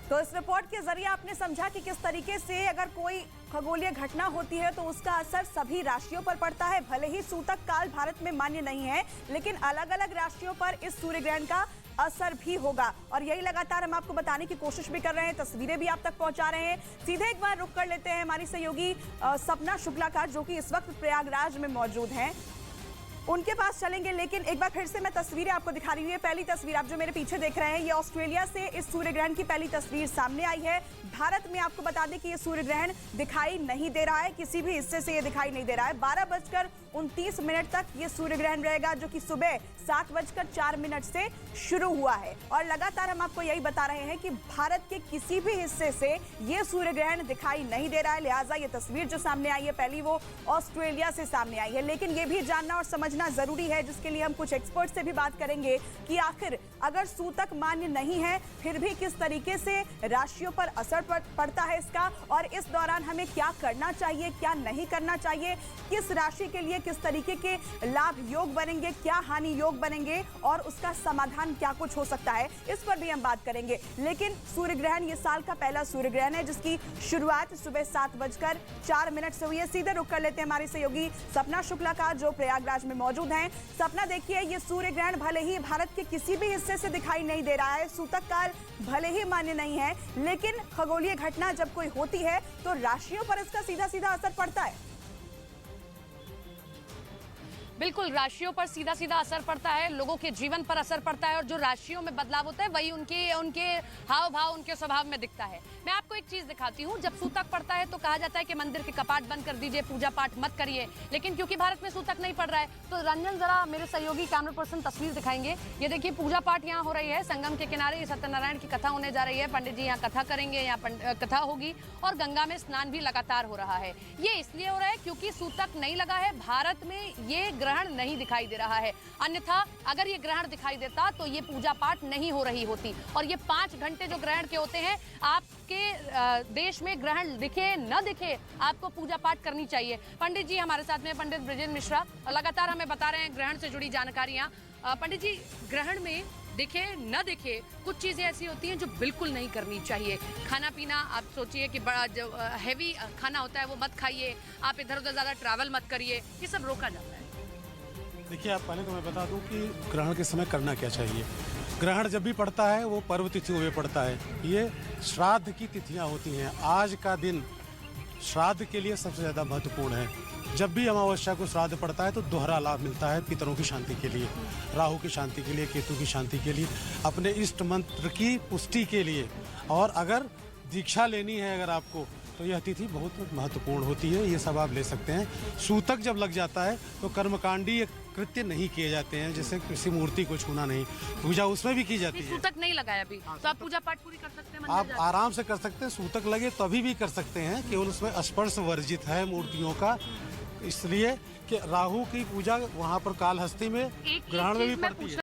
तो इस रिपोर्ट के जरिए आपने समझा कि किस तरीके से अगर कोई खगोलीय घटना होती है तो उसका असर सभी राशियों पर पड़ता है। भले ही सूतक काल भारत में मान्य नहीं है, लेकिन अलग अलग राशियों पर इस सूर्य ग्रहण का असर भी होगा और यही लगातार हम आपको बताने की कोशिश भी कर रहे हैं, तस्वीरें भी आप तक पहुंचा रहे हैं। सीधे एक बार रुक कर लेते हैं हमारी सहयोगी सपना शुक्ला का, जो कि इस वक्त प्रयागराज में मौजूद हैं, उनके पास चलेंगे। लेकिन एक बार फिर से मैं तस्वीरें आपको दिखा रही हूँ। पहली तस्वीर आप जो मेरे पीछे देख रहे हैं, ये ऑस्ट्रेलिया से इस सूर्य ग्रहण की पहली तस्वीर सामने आई है। भारत में आपको बता दें कि ये सूर्य ग्रहण दिखाई नहीं दे रहा है, किसी भी हिस्से से ये दिखाई नहीं दे रहा है। 12:29 तक ये सूर्य ग्रहण रहेगा, जो कि सुबह 7:04 से शुरू हुआ है। और लगातार हम आपको यही बता रहे हैं कि भारत के किसी भी हिस्से से ये सूर्य ग्रहण दिखाई नहीं दे रहा है। लिहाजा ये तस्वीर जो सामने आई है पहली, वो ऑस्ट्रेलिया से सामने आई है। लेकिन ये भी जानना और समझना जरूरी है, जिसके लिए हम कुछ एक्सपर्ट से भी बात करेंगे कि आखिर अगर सूतक मान्य नहीं है फिर भी किस तरीके से राशियों पर असर पड़ता है इसका, और इस दौरान हमें क्या करना चाहिए, क्या नहीं करना चाहिए, किस राशि के लिए किस तरीके के लाभ योग बनेंगे, क्या हानि योग बनेंगे और उसका समाधान क्या कुछ हो सकता है, इस पर भी हम बात करेंगे। लेकिन सूर्य ग्रहण ये साल का पहला सूर्य ग्रहण है, जिसकी शुरुआत सुबह 7:04 से हुई है। सीधे रुक कर लेते हैं हमारी सहयोगी सपना शुक्ला का, जो प्रयागराज में मौजूद हैं। सपना, देखिए, ये सूर्य ग्रहण भले ही भारत के किसी भी हिस्से से दिखाई नहीं दे रहा है, सूतक काल भले ही मान्य नहीं है, लेकिन खगोलीय घटना जब कोई होती है तो राशियों पर इसका सीधा सीधा असर पड़ता है। बिल्कुल, राशियों पर सीधा सीधा असर पड़ता है, लोगों के जीवन पर असर पड़ता है, और जो राशियों में बदलाव होता है वही उनके हाव भाव, उनके स्वभाव में दिखता है। मैं आपको एक चीज दिखाती हूँ। जब सूतक पड़ता है तो कहा जाता है कि मंदिर के कपाट बंद कर दीजिए, पूजा पाठ मत करिए, लेकिन क्योंकि भारत में सूतक नहीं पड़ रहा है तो रंजन जरा मेरे सहयोगी कैमरा पर्सन तस्वीर दिखाएंगे। ये देखिए, पूजा पाठ यहाँ हो रही है, संगम के किनारे सत्यनारायण की कथा होने जा रही है। पंडित जी यहाँ कथा करेंगे, यहाँ कथा होगी, और गंगा में स्नान भी लगातार हो रहा है। ये इसलिए हो रहा है क्योंकि सूतक नहीं लगा है, भारत में ये ग्रहण नहीं दिखाई दे रहा है। अन्यथा अगर ये ग्रहण दिखाई देता तो ये पूजा पाठ नहीं हो रही होती। और ये 5 घंटे जो ग्रहण के होते हैं, आपके देश में ग्रहण दिखे न दिखे, आपको पूजा पाठ करनी चाहिए। पंडित जी हमारे साथ में, पंडित ब्रजेंद्र मिश्रा, लगातार हमें बता रहे हैं ग्रहण से जुड़ी जानकारियां। पंडित जी, ग्रहण में दिखे न दिखे, कुछ चीजें ऐसी होती हैं जो बिल्कुल नहीं करनी चाहिए। खाना पीना, आप सोचिए कि बड़ा जो हैवी खाना होता है वो मत खाइए, आप इधर उधर ज्यादा ट्रैवल मत करिए, ये सब रोका जाता है। देखिए, आप पहले तो मैं बता दूं कि ग्रहण के समय करना क्या चाहिए। ग्रहण जब भी पड़ता है वो पर्व तिथियों में पड़ता है। ये श्राद्ध की तिथियां होती हैं। आज का दिन श्राद्ध के लिए सबसे ज़्यादा महत्वपूर्ण है। जब भी अमावस्या को श्राद्ध पड़ता है तो दोहरा लाभ मिलता है पितरों की शांति के लिए, राहु की शांति के लिए, केतु की शांति के लिए, अपने इष्ट मंत्र की पुष्टि के लिए। और अगर दीक्षा लेनी है अगर आपको, तो यह तिथि बहुत महत्वपूर्ण होती है। ये सब आप ले सकते हैं। सूतक जब लग जाता है तो कर्मकांडी कृत्य नहीं किए जाते हैं, जैसे किसी मूर्ति को छूना नहीं, पूजा उसमें भी की जाती है। सूतक नहीं लगाया अभी तो आप पूजा पाठ पूरी कर सकते हैं, आप आराम से कर सकते हैं। सूतक लगे तभी भी कर सकते हैं, केवल उसमें स्पर्श वर्जित है मूर्तियों का, इसलिए कि राहु की पूजा वहाँ पर कालहस्ती में ग्रहण में भी पड़ती है।